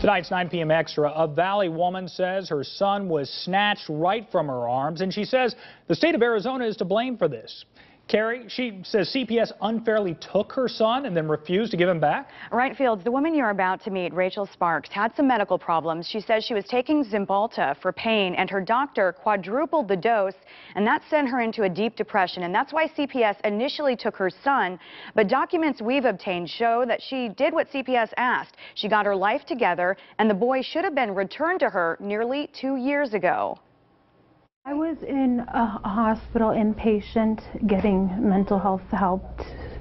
Tonight's 9 p.m. Extra, a Valley woman says her son was snatched right from her arms, and she says the state of Arizona is to blame for this. Carey, she says CPS unfairly took her son and then refused to give him back. Right, Fields. The woman you're about to meet, Rachel Sparks, had some medical problems. She says she was taking Cymbalta for pain, and her doctor quadrupled the dose, and that sent her into a deep depression. And that's why CPS initially took her son. But documents we've obtained show that she did what CPS asked. She got her life together, and the boy should have been returned to her nearly 2 years ago. I was in a hospital inpatient getting mental health help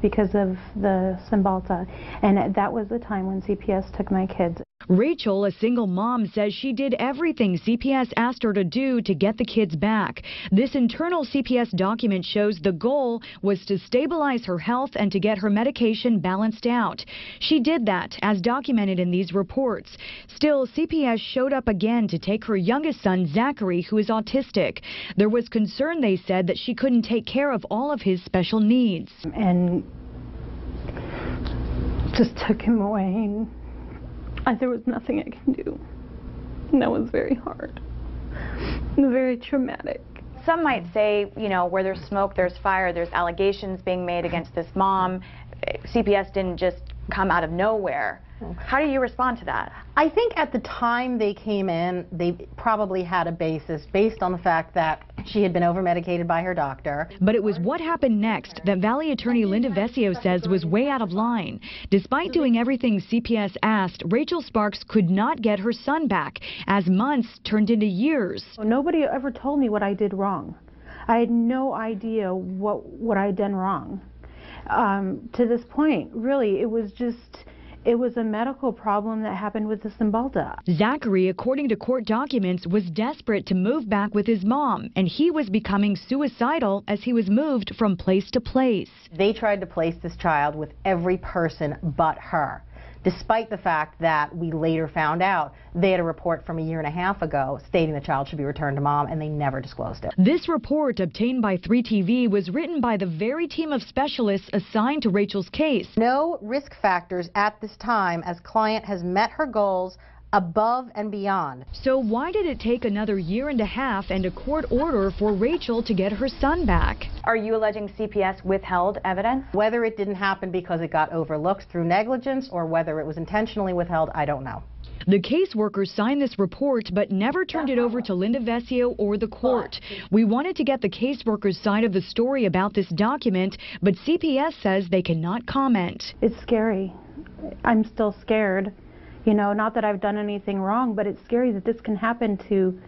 because of the Cymbalta, and that was the time when CPS took my kids. Rachel, a single mom, says she did everything CPS asked her to do to get the kids back. This internal CPS document shows the goal was to stabilize her health and to get her medication balanced out. She did that, as documented in these reports. Still, CPS showed up again to take her youngest son, Zachary, who is autistic. There was concern, they said, that she couldn't take care of all of his special needs. And just took him away. There was nothing I can do. And that was very hard. And very traumatic. Some might say, you know, where there's smoke, there's fire. There's allegations being made against this mom. CPS didn't just come out of nowhere. How do you respond to that? I think at the time they came in, they probably had a basis based on the fact that she had been over-medicated by her doctor. But it was what happened next that Valley attorney Linda Vesio says was way out of line. Despite doing everything CPS asked, Rachel Sparks could not get her son back, as months turned into years. Nobody ever told me what I did wrong. I had no idea what I'd done wrong. To this point, really, it was a medical problem that happened with the Cymbalta. Zachary, according to court documents, was desperate to move back with his mom, and he was becoming suicidal as he was moved from place to place. They tried to place this child with every person but her, despite the fact that we later found out they had a report from 1.5 years ago stating the child should be returned to mom, and they never disclosed it. This report, obtained by 3TV, was written by the very team of specialists assigned to Rachel's case. No risk factors at this time, as client has met her goals above and beyond. So why did it take another 1.5 years and a court order for Rachel to get her son back? Are you alleging CPS withheld evidence? Whether it didn't happen because it got overlooked through negligence or whether it was intentionally withheld, I don't know. The caseworker signed this report but never turned it over to Linda Vesio or the court. We wanted to get the caseworker's side of the story about this document, but CPS says they cannot comment. It's scary. I'm still scared. You know, not that I've done anything wrong, but it's scary that this can happen to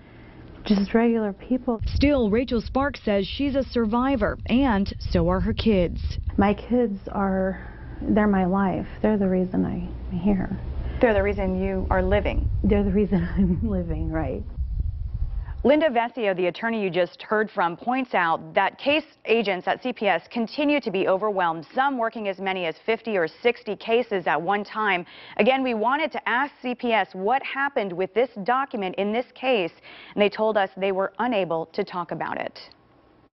just regular people. Still, Rachel Sparks says she's a survivor, and so are her kids. My kids they're my life. They're the reason I'm here. They're the reason you are living. They're the reason I'm living, right. Linda Vesio, the attorney you just heard from, points out that case agents at CPS continue to be overwhelmed, some working as many as 50 or 60 cases at one time. Again, we wanted to ask CPS what happened with this document in this case, and they told us they were unable to talk about it.